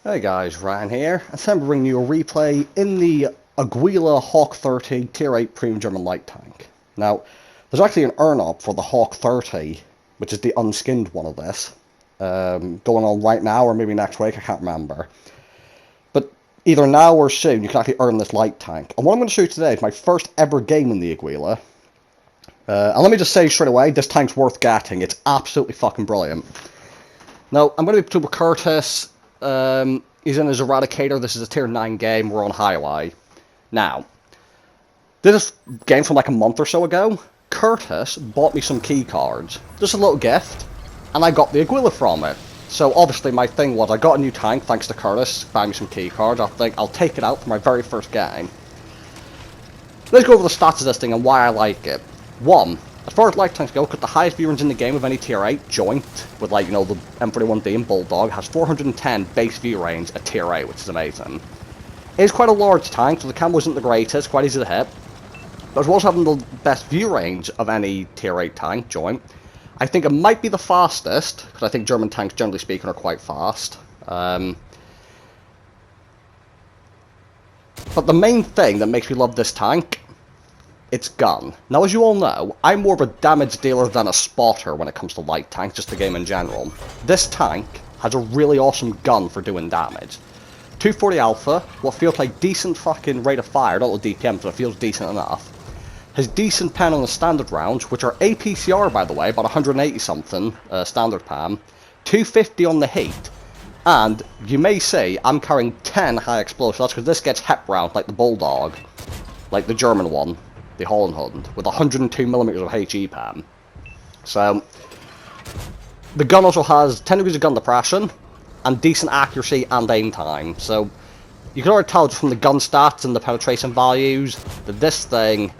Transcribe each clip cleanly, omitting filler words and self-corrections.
Hey guys, Ryan here, and today I'm bringing you a replay in the Aguila Hawk 30 Tier 8 Premium German Light Tank. Now, there's actually an earn-up for the Hawk 30, which is the unskinned one of this, going on right now or maybe next week, I can't remember. But either now or soon, you can actually earn this light tank. And what I'm going to show you today is my first ever game in the Aguila. And let me just say straight away, this tank's worth getting. It's absolutely fucking brilliant. Now, I'm going to be playing with Curtis. He's in his Eradicator. This is a tier 9 game. We're on highway. Now, this game from like a month or so ago, Curtis bought me some key cards. Just a little gift. And I got the Aguila from it. So obviously my thing was, I got a new tank thanks to Curtis buying me some key cards. I think I'll take it out for my very first game. Let's go over the stats of this thing and why I like it. 1. As far as light tanks go, got the highest view range in the game of any tier 8 joint, with like, you know, the M41D and Bulldog, has 410 base view range at tier 8, which is amazing. It is quite a large tank, so the camo isn't the greatest, quite easy to hit. But as well as having the best view range of any tier 8 tank joint, I think it might be the fastest, because I think German tanks, generally speaking, are quite fast. But the main thing that makes me love this tank, its gun. Now, as you all know, I'm more of a damage dealer than a spotter when it comes to light tanks, just the game in general. This tank has a really awesome gun for doing damage. 240 Alpha, what feels like decent fucking rate of fire, not the DPM, but it feels decent enough. Has decent pen on the standard rounds, which are APCR by the way, about 180 something standard pan. 250 on the heat. And you may say I'm carrying 10 high explosive. That's because this gets HEP round like the Bulldog, like the German one. The Holland Hund, with 102mm of HE pan. So, the gun also has 10 degrees of gun depression, and decent accuracy and aim time. So, you can already tell just from the gun stats and the penetration values, that this thing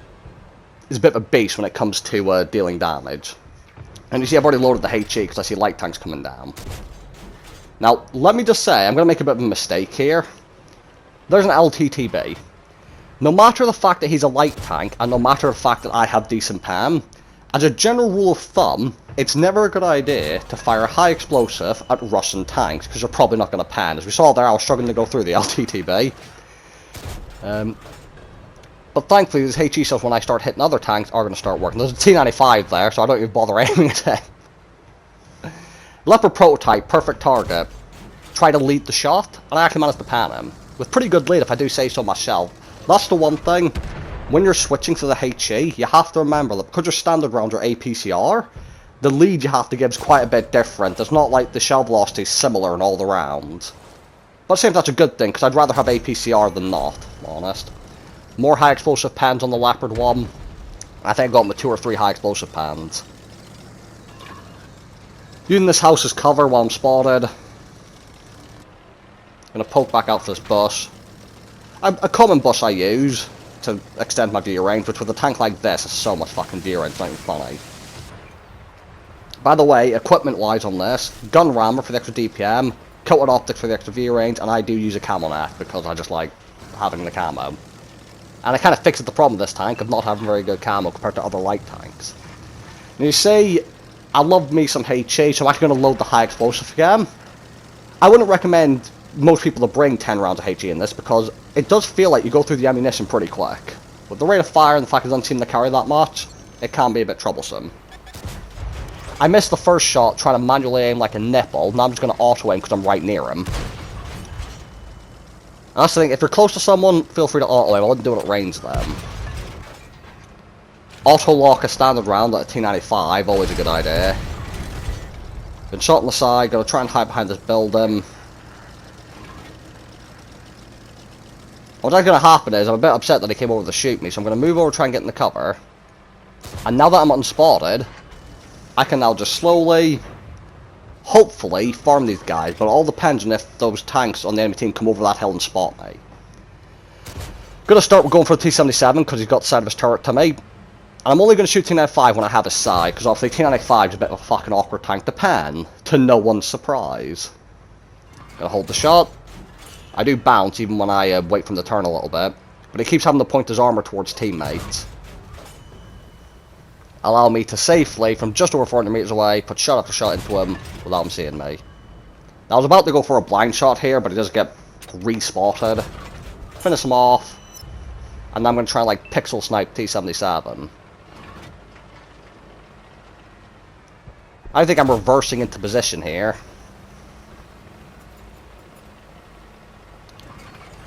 is a bit of a beast when it comes to dealing damage. And you see I've already loaded the HE because I see light tanks coming down. Now, let me just say, I'm going to make a bit of a mistake here. There's an LTTB. No matter the fact that he's a light tank, and no matter the fact that I have decent pan, as a general rule of thumb, it's never a good idea to fire a high explosive at Russian tanks, because you're probably not going to pan. As we saw there, I was struggling to go through the LTTB. But thankfully, these HE cells, when I start hitting other tanks, are going to start working. There's a T95 there, so I don't even bother aiming at it. Leopard prototype, perfect target. Try to lead the shot, and I actually managed to pan him. With pretty good lead, if I do say so myself. That's the one thing, when you're switching to the HE, you have to remember that because your standard rounds are APCR, the lead you have to give is quite a bit different. It's not like the shell velocity is similar in all the rounds. But at the same time, that's a good thing, because I'd rather have APCR than not, to be honest. More high explosive pans on the Leopard one. I think I got him with 2 or 3 high explosive pans. Using this house as cover while I'm spotted. Gonna poke back out for this bush. A common bush I use to extend my view range, which with a tank like this is so much fucking view range, it's not even funny. By the way, equipment wise on this, gun rammer for the extra DPM, coated optics for the extra view range, and I do use a camo net because I just like having the camo. And it kind of fixes the problem with this tank of not having very good camo compared to other light tanks. And you see, I love me some HE, so I'm actually going to load the high explosive again. I wouldn't recommend most people to bring 10 rounds of HE in this because it does feel like you go through the ammunition pretty quick. With the rate of fire and the fact it doesn't seem to carry that much, it can be a bit troublesome. I missed the first shot trying to manually aim like a nipple, now I'm just going to auto aim because I'm right near him. And that's the thing, if you're close to someone, feel free to auto aim, I wouldn't do it at range then. Auto lock a standard round at a T95, always a good idea. Been shot on the side, going to try and hide behind this building. What's going to happen is, I'm a bit upset that he came over to shoot me, so I'm going to move over, try and get in the cover. And now that I'm unspotted, I can now just slowly, hopefully, farm these guys, but it all depends on if those tanks on the enemy team come over that hill and spot me. Going to start with going for the T77, because he's got the side of his turret to me. And I'm only going to shoot T95 when I have his side, because obviously T95 is a bit of a fucking awkward tank to pan, to no one's surprise. Going to hold the shot. I do bounce even when I wait for him to turn a little bit, but he keeps having to point his armor towards teammates. Allow me to safely, from just over 400 meters away, put shot after shot into him without him seeing me. Now, I was about to go for a blind shot here, but he does get re-spotted. Finish him off. And then I'm going to try and, like, pixel snipe T-77. I think I'm reversing into position here.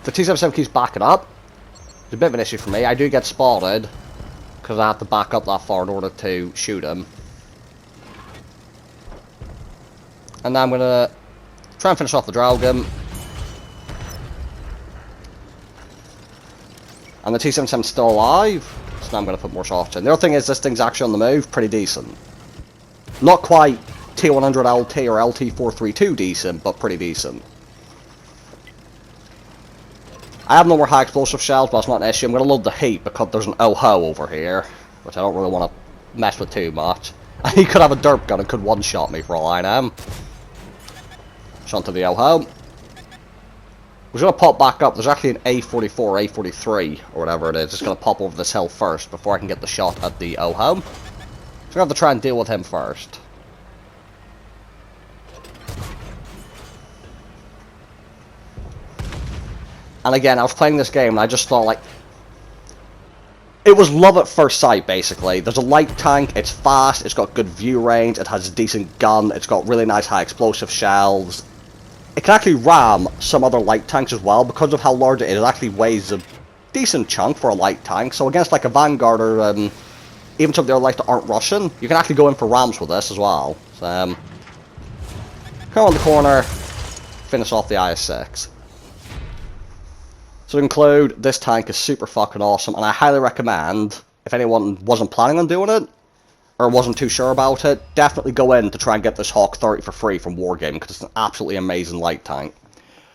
The T-77 keeps backing up. It's a bit of an issue for me. I do get spotted, because I have to back up that far in order to shoot him. And now I'm going to try and finish off the Dragon. And the T-77's still alive, so now I'm going to put more shots in. The other thing is, this thing's actually on the move, pretty decent. Not quite T-100 LT or LT-432 decent, but pretty decent. I have no more high explosive shells, but that's not an issue. I'm going to load the heat because there's an OHO over here, which I don't really want to mess with too much. He could have a derp gun and could one-shot me for all I know. Shot to the OHO. We're going to pop back up. There's actually an A44, A43, or whatever it is. It's going to pop over this hill first before I can get the shot at the OHO. So I'm going to have to try and deal with him first. And again, I was playing this game and I just thought, like, it was love at first sight, basically. There's a light tank, it's fast, it's got good view range, it has a decent gun, it's got really nice high explosive shells. It can actually ram some other light tanks as well, because of how large it is. It actually weighs a decent chunk for a light tank. So against like a Vanguard or even some of the other lights that aren't Russian, you can actually go in for rams with this as well. So, come on the corner, finish off the IS-6. So to conclude, this tank is super fucking awesome, and I highly recommend, if anyone wasn't planning on doing it, or wasn't too sure about it, definitely go in to try and get this Hawk 30 for free from Wargaming, because it's an absolutely amazing light tank.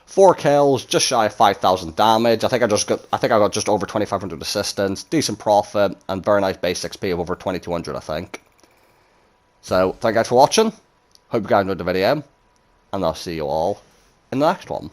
4 kills, just shy of 5,000 damage. I think I got just over 2,500 assistance, decent profit, and very nice base XP of over 2,200, I think. So, thank you guys for watching. Hope you guys enjoyed the video, and I'll see you all in the next one.